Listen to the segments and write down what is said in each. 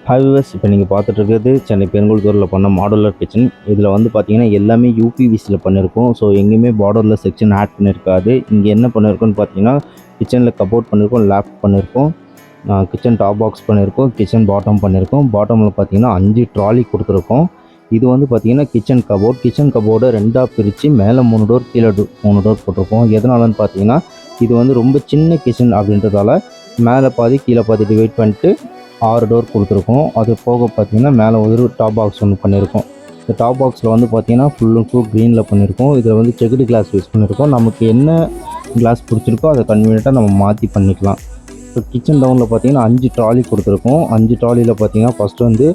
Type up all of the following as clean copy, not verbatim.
Hi viewers, இப்போ நீங்கள் பார்த்துட்டு இருக்கிறது சென்னை பெருங்குளத்தூரில் பண்ண மாடுலர் கிச்சன். இதில் வந்து பார்த்தீங்கன்னா எல்லாமே யூபிவிசியில் பண்ணியிருக்கோம். ஸோ எங்கேயுமே பார்டரில் செக்ஷன் ஆட் பண்ணியிருக்காது. இங்கே என்ன பண்ணியிருக்கோன்னு பார்த்தீங்கன்னா கிச்சனில் கபோர்ட் பண்ணியிருக்கோம், லேப் பண்ணியிருக்கோம், கிச்சன் டாப் பாக்ஸ் பண்ணியிருக்கோம், கிச்சன் பாட்டம் பண்ணியிருக்கோம். பாட்டமில் பார்த்தீங்கன்னா 5 ட்ராலி கொடுத்துருக்கோம். இது வந்து பார்த்தீங்கன்னா கிச்சன் கபோர்டை ரெண்டாக பிரித்து மேலே 3 டோர் கீழே 3 டோர் போட்டிருக்கோம். எதனாலன்னு பார்த்தீங்கன்னா இது வந்து ரொம்ப சின்ன கிச்சன் அப்படின்றதால மேலே பாதி கீழே பாதி டிவைட் பண்ணிட்டு 6 டோர் கொடுத்துருக்கோம். அது போக பார்த்தீங்கன்னா மேலே ஒரு டாப் பாக்ஸ் ஒன்று பண்ணியிருக்கோம். இந்த டாப் பாக்ஸில் வந்து பார்த்தீங்கன்னா ஃபுல் அண்ட் ஃபுல் க்ரீனில் பண்ணியிருக்கோம். இதில் வந்து செக்குடு கிளாஸ் யூஸ் பண்ணியிருக்கோம். நமக்கு என்ன கிளாஸ் பிடிச்சிருக்கோ அதை கன்வீனியண்ட்டாக நம்ம மாற்றி பண்ணிக்கலாம். இப்போ கிச்சன் டவுனில் பார்த்தீங்கன்னா 5 ட்ராலி கொடுத்துருக்கோம். 5 ட்ராலியில் பார்த்தீங்கன்னா ஃபஸ்ட்டு வந்து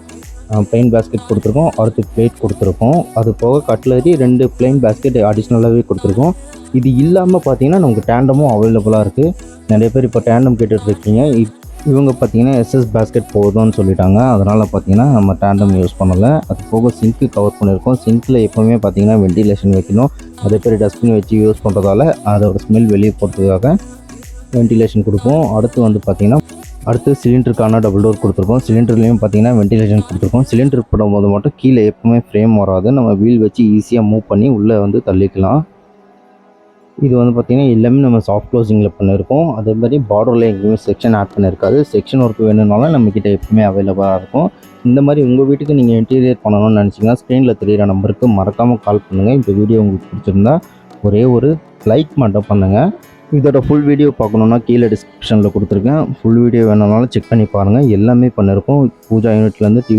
ப்ளைன் பேஸ்கெட் கொடுத்துருக்கோம், அடுத்து பிளேட் கொடுத்துருக்கோம். அது போக கட்லரி 2 ப்ளைன் பேஸ்கெட் அடிஷ்னலாகவே கொடுத்துருக்கோம். இது இல்லாமல் பார்த்தீங்கன்னா நமக்கு டேண்டமும் அவைலபிளாக இருக்குது. நிறைய பேர் இப்போ டேண்டம் கேட்டுட்ருக்கீங்க. இவங்க பார்த்தீங்கன்னா எஸ்எஸ் பேஸ்கெட் போதும்னு சொல்லிட்டாங்க. அதனால் பார்த்தீங்கன்னா நம்ம டேண்டம் யூஸ் பண்ணலை. அது போக சிங்க்கு கவர் பண்ணியிருக்கோம். சிங்க்கில் எப்போவுமே பார்த்தீங்கன்னா வெண்டிலேஷன் வைக்கணும். அதே பேர் டஸ்ட்பின் வச்சு யூஸ் பண்ணுறதால அதோட ஸ்மெல் வெளியே போகிறதுக்காக வெண்டிலேஷன் கொடுப்போம். அடுத்து வந்து பார்த்திங்கன்னா சிலிண்டருக்கான டபுள் டோர் கொடுத்துருக்கோம். சிலிண்டர்லேயும் பார்த்தீங்கன்னா வெண்டிலேஷன் கொடுத்துருக்கோம். சிலிண்டர் போடும்போது மட்டும் கீழே எப்போவுமே ஃப்ரேம் வராது. நம்ம வீல் வச்சு ஈஸியாக மூவ் பண்ணி உள்ளே வந்து தள்ளிக்கலாம். இது வந்து பார்த்திங்கன்னா எல்லாமே நம்ம சாஃப்ட் க்ளோசிங்கில் பண்ணியிருக்கோம். அதே மாதிரி பார்டரில் எங்கேயுமே செக்ஷன் ஆட் பண்ணியிருக்காது. செக்ஷன் ஒர்க் வேணும்னாலும் நம்மக்கிட்ட எப்பவுமே அவைலபிளாக இருக்கும். இந்த மாதிரி உங்கள் வீட்டுக்கு நீங்கள் இன்டீரியர் பண்ணணும்னு நினச்சிங்கன்னா ஸ்க்ரீனில் தெரிகிற நம்பருக்கு மறக்காமல் கால் பண்ணுங்கள். இந்த வீடியோ உங்களுக்கு பிடிச்சிருந்தா ஒரே ஒரு லைக் மட்டும் பண்ணுங்கள். இதோட ஃபுல் வீடியோ பார்க்கணுன்னா கீழே டிஸ்கிரிப்ஷனில் கொடுத்துருக்கேன். ஃபுல் வீடியோ வேணும்னாலும் செக் பண்ணி பாருங்கள். எல்லாமே பண்ணியிருக்கோம். பூஜா யூனிட்லேருந்து டிவி